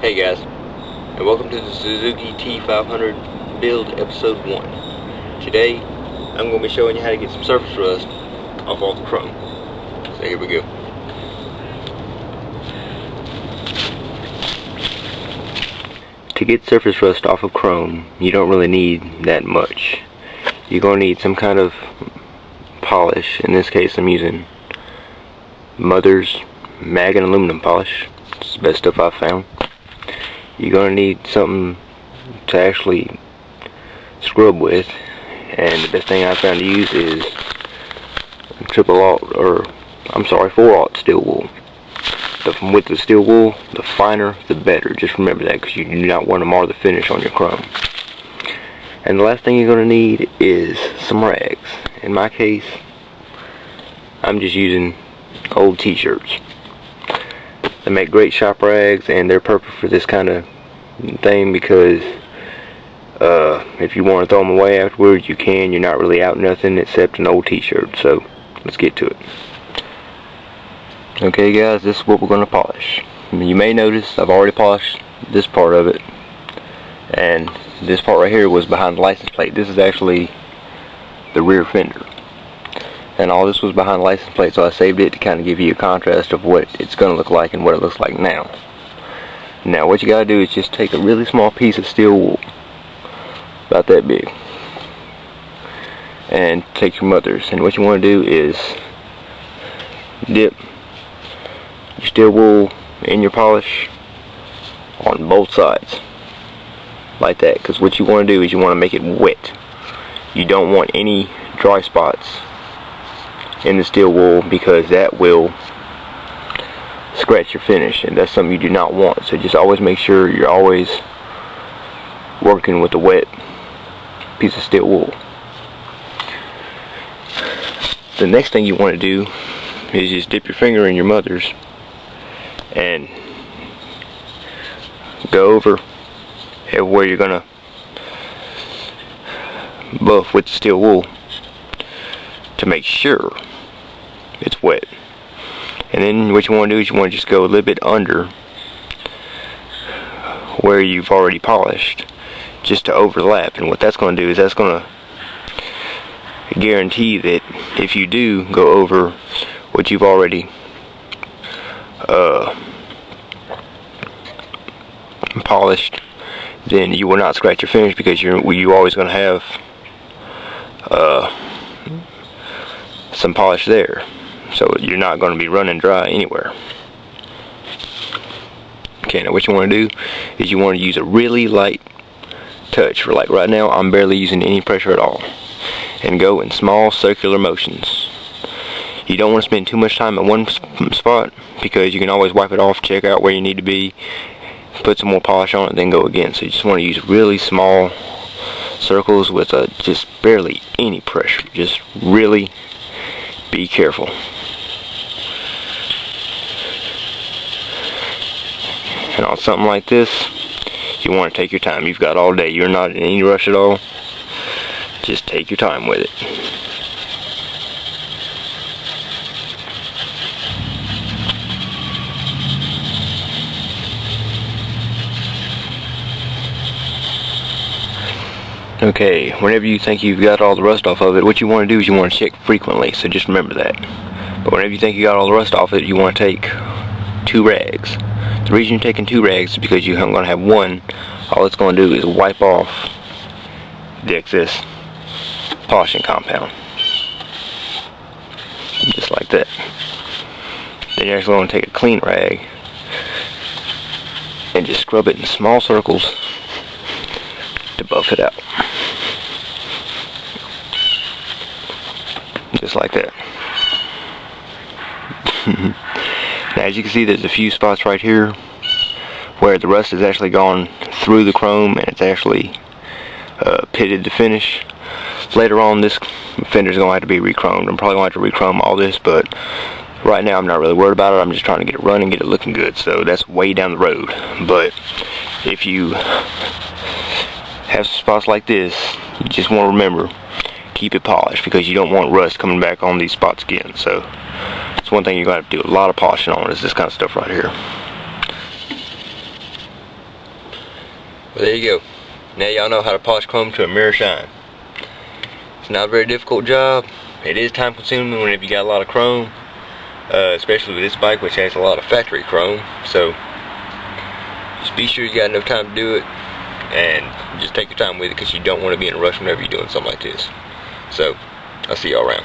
Hey guys, and welcome to the Suzuki T500 build episode 1. Today, I'm going to be showing you how to get some surface rust off all the chrome. So here we go. To get surface rust off of chrome, you don't really need that much. You're going to need some kind of polish. In this case, I'm using Mother's mag and aluminum polish. It's the best stuff I've found. You're going to need something to actually scrub with, and the best thing I found to use is 4/0 steel wool. The width of steel wool, the finer the better. Just remember that, because you do not want to mar the finish on your chrome. And the last thing you're going to need is some rags. In my case, I'm just using old t-shirts. They make great shop rags, and they're perfect for this kind of thing because if you want to throw them away afterwards, you can. You're not really out nothing except an old t-shirt. So let's get to it. Okay guys, this is what we're going to polish. You may notice I've already polished this part of it, and this part right here was behind the license plate. This is actually the rear fender, and all this was behind the license plate, so I saved it to kind of give you a contrast of what it's going to look like and what it looks like now. Now what you got to do is just take a really small piece of steel wool, about that big, and take your Mother's, and what you want to do is dip your steel wool in your polish on both sides like that, because what you want to do is you want to make it wet. You don't want any dry spots in the steel wool, because that will scratch your finish, and that's something you do not want. So just always make sure you're always working with a wet piece of steel wool. The next thing you want to do is just dip your finger in your Mother's and go over where you're gonna buff with the steel wool to make sure it's wet. And then what you want to do is you want to just go a little bit under where you've already polished, just to overlap. And what that's going to do is that's going to guarantee that if you do go over what you've already polished, then you will not scratch your finish, because you're always going to have some polish there, so you're not going to be running dry anywhere. Okay, now what you want to do is you want to use a really light touch. For like right now, I'm barely using any pressure at all, and go in small circular motions. You don't want to spend too much time at one spot, because you can always wipe it off, check out where you need to be, put some more polish on it, then go again. So you just want to use really small circles with just barely any pressure. Just really be careful. And on something like this, you want to take your time. You've got all day. You're not in any rush at all. Just take your time with it. Okay, whenever you think you've got all the rust off of it, what you want to do is you want to check frequently, so just remember that. But whenever you think you got all the rust off it, you want to take 2 rags. The reason you're taking 2 rags is because you're going to have one. All it's going to do is wipe off the excess polishing compound. Just like that. Then you're actually going to take a clean rag and just scrub it in small circles to buff it out. Just like that. Now as you can see, there's a few spots right here where the rust has actually gone through the chrome, and it's actually pitted the finish. Later on, this fender's going to have to be re-chromed. I'm probably going to have to re-chrome all this, but right now I'm not really worried about it. I'm just trying to get it running, get it looking good. So that's way down the road. But if you have spots like this, you just want to remember, keep it polished, because you don't want rust coming back on these spots again. So that's one thing you're going to have to do a lot of polishing on, is this kind of stuff right here. Well, there you go. Now y'all know how to polish chrome to a mirror shine. It's not a very difficult job. It is time consuming whenever you got a lot of chrome, especially with this bike, which has a lot of factory chrome. So just be sure you got enough time to do it, and just take your time with it, because you don't want to be in a rush whenever you're doing something like this. So I'll see y'all around.